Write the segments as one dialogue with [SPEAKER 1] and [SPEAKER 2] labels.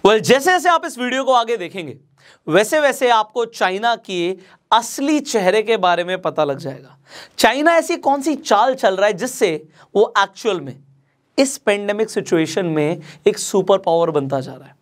[SPEAKER 1] जैसे जैसे आप इस वीडियो को आगे देखेंगे वैसे वैसे आपको चाइना के असली चेहरे के बारे में पता लग जाएगा। चाइना ऐसी कौन सी चाल चल रहा है जिससे वो एक्चुअल में इस पेंडेमिक सिचुएशन में एक सुपर पावर बनता जा रहा है।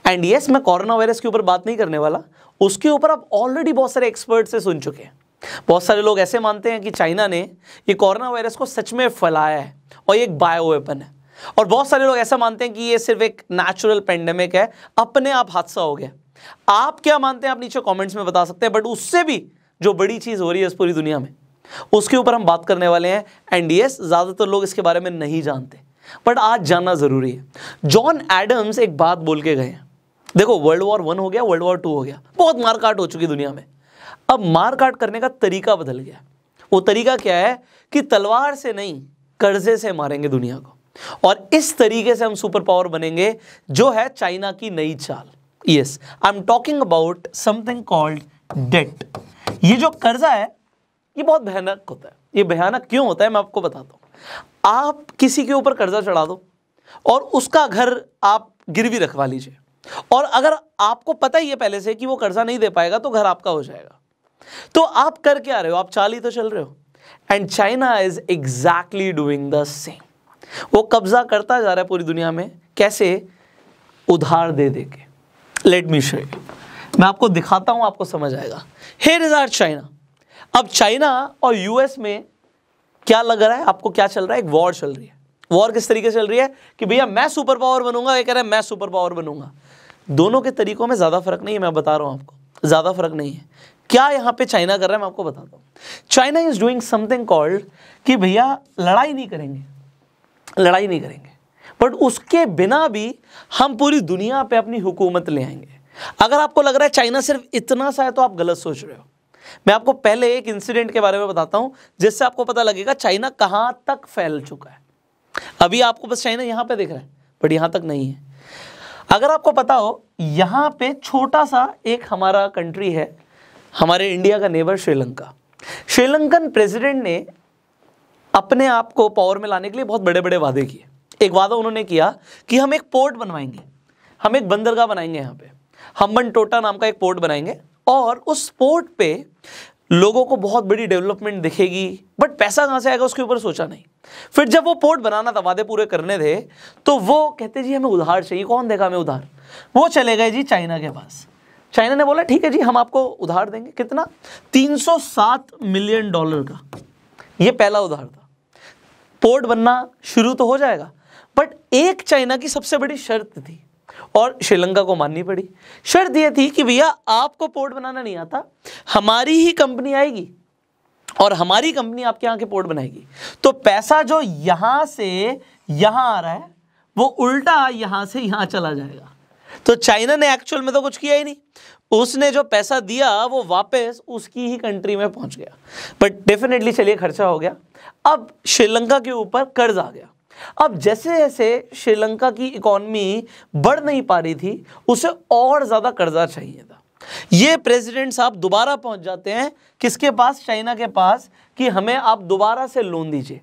[SPEAKER 1] एंड यस, मैं कोरोना वायरस के ऊपर बात नहीं करने वाला, उसके ऊपर आप ऑलरेडी बहुत सारे एक्सपर्ट से सुन चुके हैं। बहुत सारे लोग ऐसे मानते हैं कि चाइना ने ये कोरोना वायरस को सच में फैलाया है और ये एक बायो वेपन है, और बहुत सारे लोग ऐसा मानते हैं कि ये सिर्फ एक नेचुरल पेंडेमिक है, अपने आप हादसा हो गया। आप क्या मानते हैं आप नीचे कमेंट्स में बता सकते हैं, बट उससे भी जो बड़ी चीज हो रही है इस पूरी दुनिया में उसके ऊपर हम बात करने वाले हैं। एंड यस, ज्यादातर लोग इसके बारे में नहीं जानते, बट आज जानना जरूरी है। जॉन एडम्स एक बात बोल के गए हैं, देखो वर्ल्ड वॉर 1 हो गया, वर्ल्ड वॉर 2 हो गया, बहुत मारकाट हो चुकी दुनिया में। अब मारकाट करने का तरीका बदल गया। वो तरीका क्या है कि तलवार से नहीं, कर्जे से मारेंगे दुनिया को, और इस तरीके से हम सुपर पावर बनेंगे, जो है चाइना की नई चाल। Yes, I am talking about something called debt. ये जो कर्जा है ये बहुत भयानक होता है। ये भयानक क्यों होता है मैं आपको बताता हूं। आप किसी के ऊपर कर्जा चढ़ा दो और उसका घर आप गिरवी रखवा लीजिए, और अगर आपको पता ही है पहले से कि वो कर्जा नहीं दे पाएगा तो घर आपका हो जाएगा, तो आप कर क्या रहे हो, आप चाल ही तो चल रहे हो। And China is exactly doing the same. वो कब्जा करता जा रहा है पूरी दुनिया में। कैसे? उधार दे दे के। लेट मी शो यू, मैं आपको दिखाता हूं, आपको समझ आएगा। Here is our China. अब चाइना और यूएस में क्या लग रहा है आपको, क्या चल रहा है? एक वॉर चल रही है। वॉर किस तरीके से चल रही है कि भैया मैं सुपर पावर बनूंगा, ये कह रहा है मैं सुपर पावर बनूंगा। दोनों के तरीकों में ज्यादा फर्क नहीं है, मैं बता रहा हूं आपको, ज्यादा फर्क नहीं है। क्या यहां पे चाइना कर रहा है मैं आपको बताता हूं। China is doing something called कि भैया लड़ाई नहीं करेंगे, लड़ाई नहीं करेंगे, बट उसके बिना भी हम पूरी दुनिया पे अपनी हुकूमत ले आएंगे। अगर आपको लग रहा है चाइना सिर्फ इतना सा है तो आप गलत सोच रहे हो। मैं आपको पहले एक इंसिडेंट के बारे में बताता हूं जिससे आपको पता लगेगा चाइना कहां तक फैल चुका है। अभी आपको बस चाइना यहां पे दिख रहा है, बट यहां तक नहीं है। अगर आपको पता हो, यहां पे छोटा सा एक हमारा कंट्री है, हमारे इंडिया का नेबर श्रीलंका। श्रीलंकन प्रेसिडेंट ने अपने आप को पावर में लाने के लिए बहुत बड़े बड़े वादे किए। एक वादा उन्होंने किया कि हम एक पोर्ट बनवाएंगे, हम एक बंदरगाह बनाएंगे, यहाँ पे हम्बनटोटा नाम का एक पोर्ट बनाएंगे, और उस पोर्ट पे लोगों को बहुत बड़ी डेवलपमेंट दिखेगी। बट पैसा कहाँ से आएगा उसके ऊपर सोचा नहीं। फिर जब वो पोर्ट बनाना था, वादे पूरे करने थे, तो वो कहते जी हमें उधार चाहिए। कौन देगा हमें उधार? वो चले गए जी चाइना के पास। चाइना ने बोला ठीक है जी हम आपको उधार देंगे। कितना? $307 मिलियन का। ये पहला उधार था। पोर्ट बनना शुरू तो हो जाएगा, बट एक चाइना की सबसे बड़ी शर्त थी और श्रीलंका को माननी पड़ी। शर्त यह थी कि भैया आपको पोर्ट बनाना नहीं आता, हमारी ही कंपनी आएगी और हमारी कंपनी आपके यहाँ के पोर्ट बनाएगी, तो पैसा जो यहां से यहां आ रहा है वो उल्टा यहां से यहां चला जाएगा। तो चाइना ने एक्चुअल में तो कुछ किया ही नहीं, उसने जो पैसा दिया वो वापस उसकी ही कंट्री में पहुंच गया। बट डेफिनेटली चलिए खर्चा हो गया। अब श्रीलंका के ऊपर कर्ज आ गया। अब जैसे जैसे श्रीलंका की इकोनॉमी बढ़ नहीं पा रही थी, उसे और ज्यादा कर्जा चाहिए था। ये प्रेसिडेंट साहब दोबारा पहुंच जाते हैं किसके पास? चाइना के पास, कि हमें आप दोबारा से लोन दीजिए।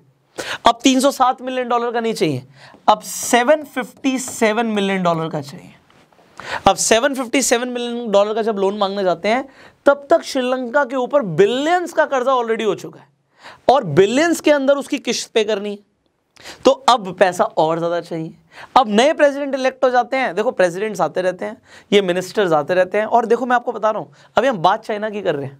[SPEAKER 1] अब $307 मिलियन का नहीं चाहिए, अब $757 मिलियन का चाहिए। अब $757 मिलियन का जब लोन मांगने जाते हैं, तब तक श्रीलंका के ऊपर बिलियंस का कर्जा ऑलरेडी हो चुका है, और बिलियंस के अंदर उसकी किस्त पे करनी है, तो अब पैसा और ज्यादा चाहिए। अब नए प्रेसिडेंट इलेक्ट हो जाते हैं। देखो प्रेसिडेंट्स आते रहते हैं, ये मिनिस्टर्स आते रहते हैं, और देखो मैं आपको बता रहा हूं, अभी हम बात चाइना की कर रहे हैं,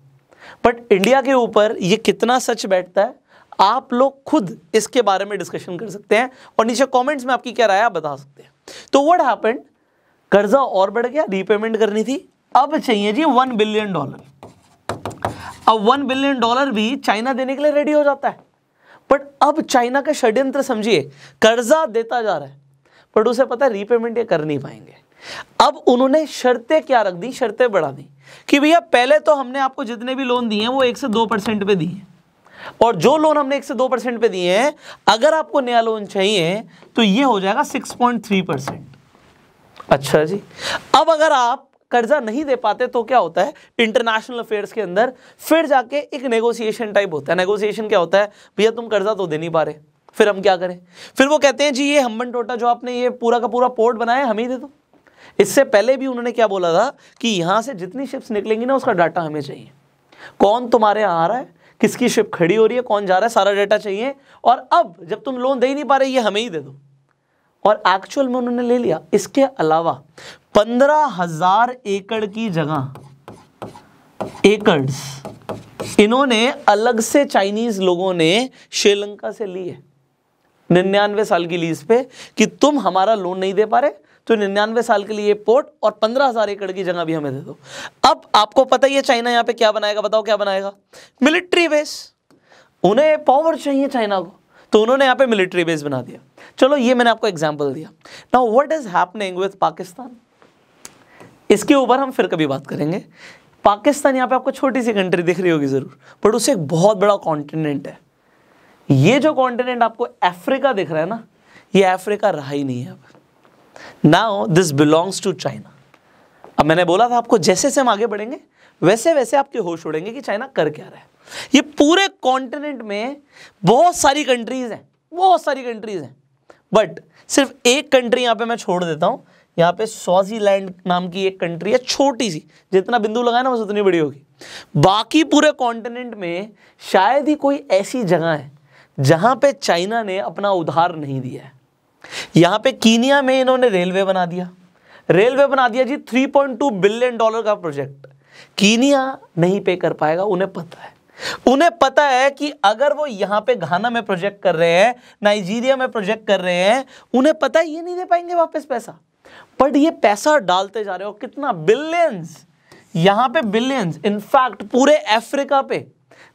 [SPEAKER 1] बट इंडिया के ऊपर ये कितना सच बैठता है आप लोग खुद इसके बारे में डिस्कशन कर सकते हैं, और नीचे कमेंट्स में आपकी क्या राय है आप बता सकते हैं। तो व्हाट हैपेंड, कर्जा और बढ़ गया, रीपेमेंट करनी थी, अब चाहिए जी $1 बिलियन। अब $1 बिलियन भी चाइना देने के लिए रेडी हो जाता है, बट अब चाइना का षड्यंत्र समझिए, कर्जा देता जा रहा है, बट उसे पता है रीपेमेंट ये कर नहीं पाएंगे। अब उन्होंने शर्तें क्या रख दी, शर्तें बढ़ा दी कि भैया पहले तो हमने आपको जितने भी लोन दिए हैं वो 1 से 2% पे दिए हैं, और जो लोन हमने 1 से 2% पे दिए हैं, अगर आपको नया लोन चाहिए तो ये हो जाएगा 6.3%। अच्छा जी, अब अगर आप कर्जा नहीं दे पाते तो क्या होता है, इंटरनेशनल अफेयर्स के अंदर फिर जाके एक नेगोशिएशन टाइप होता है। नेगोशिएशन क्या होता है, भैया तुम कर्जा तो दे नहीं पा रहे, फिर हम क्या करें? फिर वो कहते हैं जी ये हम्बनटोटा जो आपने ये पूरा का पूरा पोर्ट बनाया हम ही दे दो। इससे पहले भी उन्होंने क्या बोला था कि यहां से जितनी शिप्स निकलेंगी ना उसका डाटा हमें चाहिए, कौन तुम्हारे यहाँ आ रहा है, किसकी शिप खड़ी हो रही है, कौन जा रहा है, सारा डाटा चाहिए। और अब जब तुम लोन दे ही नहीं पा रहे, ये हमें ही दे दो। और एक्चुअल में उन्होंने ले लिया। इसके अलावा 15,000 एकड़ की जगह, एकड़्स, इन्होंने अलग से चाइनीज लोगों ने श्रीलंका से ली है 99 साल की लीज पे, कि तुम हमारा लोन नहीं दे पा रहे तो 99 साल के लिए पोर्ट और 15,000 एकड़ की जगह भी हमें दे दो। अब आपको पता ही है चाइना यहाँ पे क्या बनाएगा, बताओ क्या बनाएगा? Military base. उन्हें पावर चाहिए चाइना को, तो उन्होंने यहाँ पे मिलिट्री बेस बना दिया। चलो ये मैंने आपको एग्जाम्पल दिया। Now what is happening with Pakistan, इसके ऊपर हम फिर कभी बात करेंगे। पाकिस्तान यहाँ पे आपको छोटी सी कंट्री दिख रही होगी जरूर, बट उससे एक बहुत बड़ा कॉन्टिनेंट है। ये जो कॉन्टिनेंट आपको अफ्रीका दिख रहा है ना, ये अफ्रीका रहा ही नहीं है अब। Now this belongs to China. अब मैंने बोला था आपको, जैसे से हम आगे बढ़ेंगे वैसे वैसे आपके होश उड़ेंगे कि चाइना कर क्या रहा है। ये पूरे कॉन्टिनेंट में बहुत सारी कंट्रीज हैं, बहुत सारी कंट्रीज हैं, बट सिर्फ एक कंट्री यहाँ पे मैं छोड़ देता हूँ। यहाँ पे स्वाजीलैंड नाम की एक कंट्री है, छोटी सी, जितना बिंदु लगाए ना बस उतनी बड़ी होगी। बाकी पूरे कॉन्टिनेंट में शायद ही कोई ऐसी जगह है जहां पे चाइना ने अपना उधार नहीं दिया है। यहाँ पे कीनिया में इन्होंने रेलवे बना दिया, रेलवे बना दिया जी, $3.2 बिलियन का प्रोजेक्ट। कीनिया नहीं पे कर पाएगा, उन्हें पता है। उन्हें पता है कि अगर वो यहाँ पे घाना में प्रोजेक्ट कर रहे हैं, नाइजीरिया में प्रोजेक्ट कर रहे हैं, उन्हें पता है ये नहीं दे पाएंगे वापस पैसा। बट ये पैसा डालते जा रहे हो, कितना? बिलियंस, यहाँ पे बिलियंस। इनफैक्ट पूरे अफ्रीका पे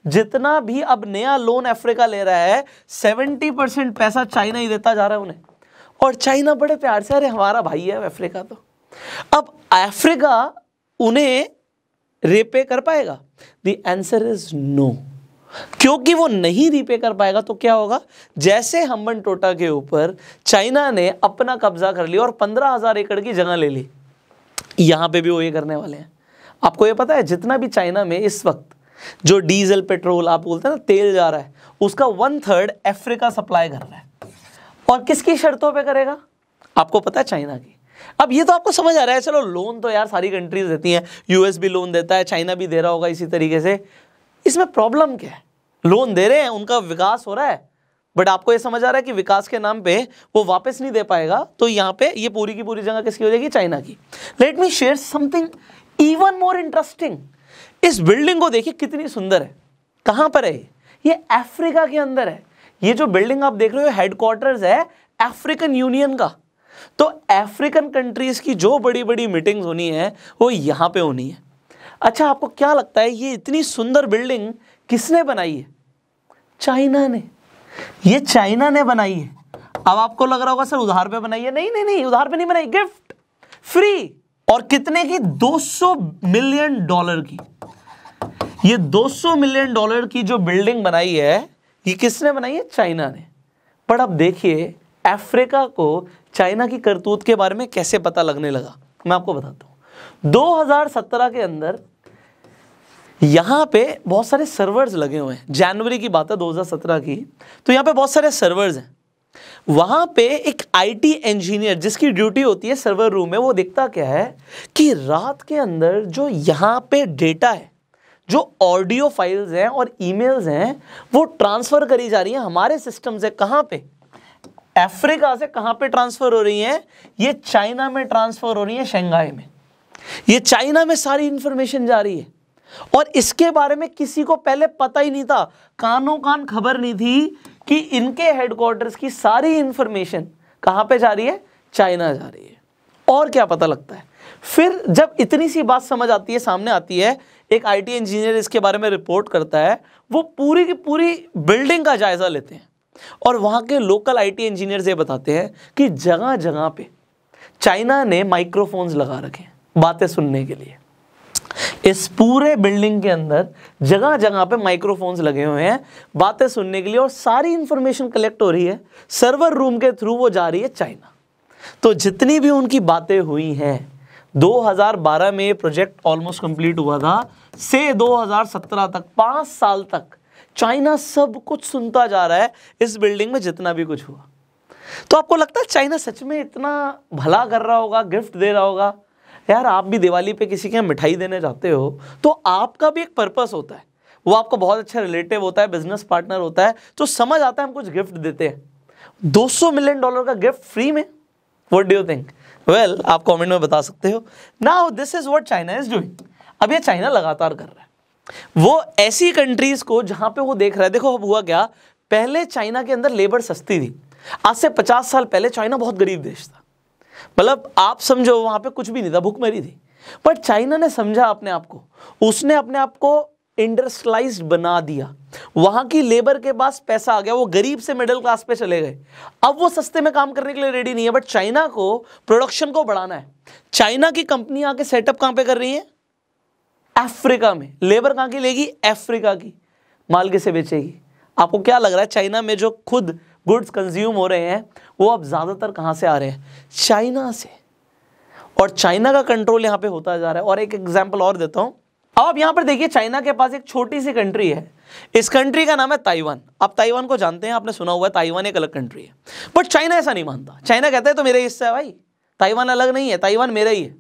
[SPEAKER 1] जितना भी अब नया लोन अफ्रीका ले रहा है, 70% पैसा चाइना ही देता जा रहा है उन्हें। और चाइना बड़े प्यार से, अरे हमारा भाई है अफ्रीका। तो अब अफ्रीका उन्हें रीपे कर पाएगा? The answer is no. क्योंकि वो नहीं रीपे कर पाएगा तो क्या होगा? जैसे हम्बन टोटा के ऊपर चाइना ने अपना कब्जा कर लिया और 15,000 एकड़ की जगह ले ली, यहां पे भी वो ये करने वाले हैं। आपको ये पता है जितना भी चाइना में इस वक्त जो डीजल पेट्रोल आप बोलते हैं ना, तेल जा रहा है, उसका 1/3 अफ्रीका सप्लाई कर रहा है। और किसकी शर्तों पे करेगा? आपको पता है, चाइना की। अब ये तो आपको समझ आ रहा है, चलो लोन तो यार सारी कंट्रीज देती हैं, यूएस भी लोन देता है, चाइना भी दे रहा होगा इसी तरीके से। इसमें प्रॉब्लम क्या है? लोन दे रहे हैं, उनका विकास हो रहा है, बट आपको ये समझ आ रहा है कि विकास के नाम पे वो वापस नहीं दे पाएगा, तो यहाँ पे ये पूरी की पूरी जगह किसकी हो जाएगी? चाइना की। Let me share something even more interesting. इस बिल्डिंग को देखिए कितनी सुंदर है। कहां पर है ये? अफ्रीका के अंदर है। ये जो बिल्डिंग आप देख रहे हो हेडक्वार्टर्स है अफ्रीकन यूनियन का। तो अफ्रीकन कंट्रीज की जो बड़ी बड़ी मीटिंग्स होनी है वो यहां पे होनी है। अच्छा, आपको क्या लगता है ये इतनी सुंदर बिल्डिंग किसने बनाई है? चाइना ने। ये चाइना ने बनाई है। अब आपको लग रहा होगा सर उधार पे बनाई है। नहीं नहीं नहीं, उधार पे नहीं बनाई, गिफ्ट, फ्री। और कितने की? $200 मिलियन की। ये $200 मिलियन की जो बिल्डिंग बनाई है, ये किसने बनाई है? चाइना ने। पर अब देखिए अफ्रीका को चाइना की करतूत के बारे में कैसे पता लगने लगा, मैं आपको बताता हूं। 2017 के अंदर यहां पे बहुत सारे सर्वर्स लगे हुए हैं। जनवरी की बात है 2017 की। तो यहां पे बहुत सारे सर्वर्स हैं। वहां पे एक आईटी इंजीनियर जिसकी ड्यूटी होती है सर्वर रूम में, वो देखता क्या है कि रात के अंदर जो यहां पे डेटा है, जो ऑडियो फाइल्स हैं और ईमेल्स हैं, वो ट्रांसफर करी जा रही हैं हमारे सिस्टम से। कहां पे? अफ्रीका से। कहां पे ट्रांसफर हो रही हैं? ये चाइना में ट्रांसफर हो रही है, शंघाई में। ये चाइना में सारी इंफॉर्मेशन जा रही है और इसके बारे में किसी को पहले पता ही नहीं था, कानों कान खबर नहीं थी कि इनके हेडक्वार्टर्स की सारी इंफॉर्मेशन कहां पे जा रही है? चाइना जा रही है। और क्या पता लगता है फिर जब इतनी सी बात समझ आती है, सामने आती है, एक आईटी इंजीनियर इसके बारे में रिपोर्ट करता है, वो पूरी की पूरी बिल्डिंग का जायजा लेते हैं और वहां के लोकल आईटी इंजीनियर ये बताते हैं कि जगह जगह पे चाइना ने माइक्रोफोन्स लगा रखे हैं बातें सुनने के लिए। इस पूरे बिल्डिंग के अंदर जगह जगह पे माइक्रोफोन्स लगे हुए हैं बातें सुनने के लिए, और सारी इंफॉर्मेशन कलेक्ट हो रही है सर्वर रूम के थ्रू, वो जा रही है चाइना। तो जितनी भी उनकी बातें हुई हैं, 2012 में ये प्रोजेक्ट ऑलमोस्ट कंप्लीट हुआ था, से 2017 तक 5 साल तक चाइना सब कुछ सुनता जा रहा है इस बिल्डिंग में जितना भी कुछ हुआ। तो आपको लगता है चाइना सच में इतना भला कर रहा होगा, गिफ्ट दे रहा होगा? यार आप भी दिवाली पे किसी के यहाँ मिठाई देने जाते हो तो आपका भी एक पर्पस होता है, वो आपका बहुत अच्छा रिलेटिव होता है, बिजनेस पार्टनर होता है, तो समझ आता है हम कुछ गिफ्ट देते हैं। $200 मिलियन का गिफ्ट फ्री में, what do you think? Well, आप कमेंट में बता सकते हो। Now this is what China is doing. अब ये चाइना लगातार कर रहा है, वो ऐसी कंट्रीज को जहां पे वो देख रहा है, देखो अब हुआ क्या, पहले चाइना के अंदर लेबर सस्ती थी। आज से 50 साल पहले चाइना बहुत गरीब देश था, मतलब आप समझो वहां पे कुछ भी नहीं था, भूखमरी थी। बट चाइना ने समझा अपने आप को, उसने अपने आप को इंडस्ट्रियलाइज्ड बना दिया, वहां की लेबर के पास पैसा आ गया, वो गरीब से मिडिल क्लास पे चले गए। अब वो सस्ते में काम करने के लिए रेडी नहीं है, बट चाइना को प्रोडक्शन को बढ़ाना है। चाइना की कंपनी आके सेटअप कहां पे कर रही है? अफ्रीका में। लेबर कहां की लेगी? अफ्रीका की। माल किसे बेचेगी? आपको क्या लग रहा है चाइना में जो खुद गुड्स कंज्यूम हो रहे हैं वो अब ज्यादातर कहां से आ रहे हैं? चाइना से। और चाइना का कंट्रोल यहां पे होता जा रहा है। और एक एग्जांपल और देता हूं, अब यहां पर देखिए चाइना के पास एक छोटी सी कंट्री है, इस कंट्री का नाम है ताइवान। आप ताइवान को जानते हैं, आपने सुना हुआ है, ताइवान एक अलग कंट्री है। बट चाइना ऐसा नहीं मानता, चाइना कहता है तो मेरा हिस्सा है भाई, ताइवान अलग नहीं है, ताइवान मेरा ही है।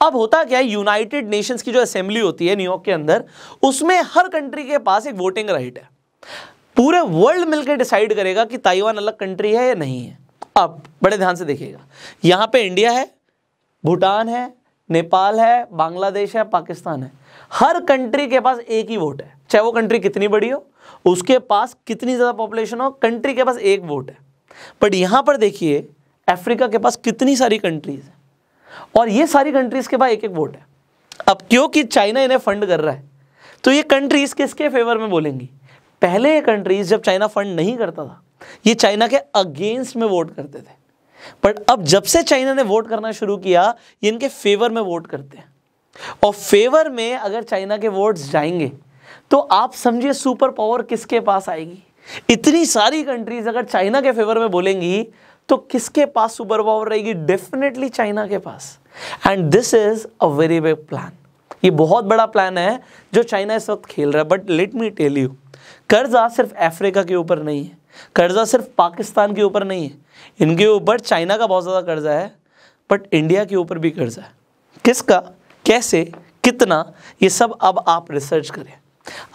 [SPEAKER 1] अब होता क्या है, यूनाइटेड नेशंस की जो असेंबली होती है न्यूयॉर्क के अंदर, उसमें हर कंट्री के पास एक वोटिंग राइट है। पूरे वर्ल्ड मिलकर डिसाइड करेगा कि ताइवान अलग कंट्री है या नहीं है। अब बड़े ध्यान से देखिएगा, यहां पे इंडिया है, भूटान है, नेपाल है, बांग्लादेश है, पाकिस्तान है। हर कंट्री के पास एक ही वोट है, चाहे वो कंट्री कितनी बड़ी हो, उसके पास कितनी ज्यादा पॉपुलेशन हो, कंट्री के पास एक वोट है। बट यहां पर देखिए अफ्रीका के पास कितनी सारी कंट्रीज है, और ये सारी कंट्रीज के पास एक एक वोट है। अब क्योंकि चाइना इन्हें फंड कर रहा है, तो ये कंट्रीज किसके फेवर में बोलेंगी? पहले ये कंट्रीज जब चाइना फंड नहीं करता था, ये चाइना के अगेंस्ट में वोट करते थे। बट अब जब से चाइना ने वोट करना शुरू किया, ये इनके फेवर में वोट करते हैं। और फेवर में अगर चाइना के वोट्स जाएंगे तो आप समझिए सुपर पावर किसके पास आएगी। इतनी सारी कंट्रीज अगर चाइना के फेवर में बोलेंगी तो किसके पास सुपर पावर रहेगी? डेफिनेटली चाइना के पास। And this is a very big plan, ये बहुत बड़ा प्लान है जो चाइना इस वक्त खेल रहा है। But let me tell you, कर्जा सिर्फ अफ्रीका के ऊपर नहीं है, कर्जा सिर्फ पाकिस्तान के ऊपर नहीं है, इनके ऊपर चाइना का बहुत ज़्यादा कर्जा है, बट इंडिया के ऊपर भी कर्जा है। किसका, कैसे, कितना, ये सब अब आप रिसर्च करें।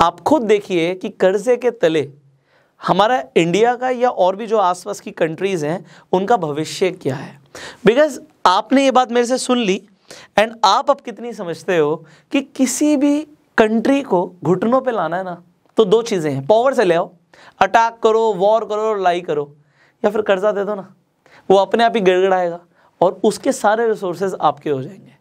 [SPEAKER 1] आप खुद देखिए कि कर्जे के तले हमारा इंडिया का या और भी जो आसपास की कंट्रीज हैं उनका भविष्य क्या है। बिकॉज आपने ये बात मेरे से सुन ली, एंड आप अब कितनी समझते हो कि किसी भी कंट्री को घुटनों पे लाना है ना, तो दो चीज़ें हैं, पावर से ले आओ, अटैक करो, वॉर करो, लड़ाई करो, या फिर कर्जा दे दो ना, वो अपने आप ही गिड़गिड़ाएगा और उसके सारे रिसोर्सेज आपके हो जाएंगे।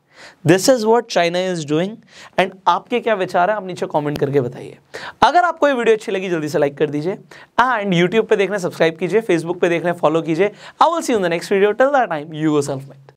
[SPEAKER 1] This is what China is doing. And आपके क्या विचार है, आप नीचे कमेंट करके बताइए। अगर आपको ये वीडियो अच्छी लगी जल्दी से लाइक कर दीजिए, एंड यूट्यूब पे देखना सब्सक्राइब कीजिए, फेसबुक पे देखना फॉलो कीजिए। I will see you in the next video. Till that time, you go self made.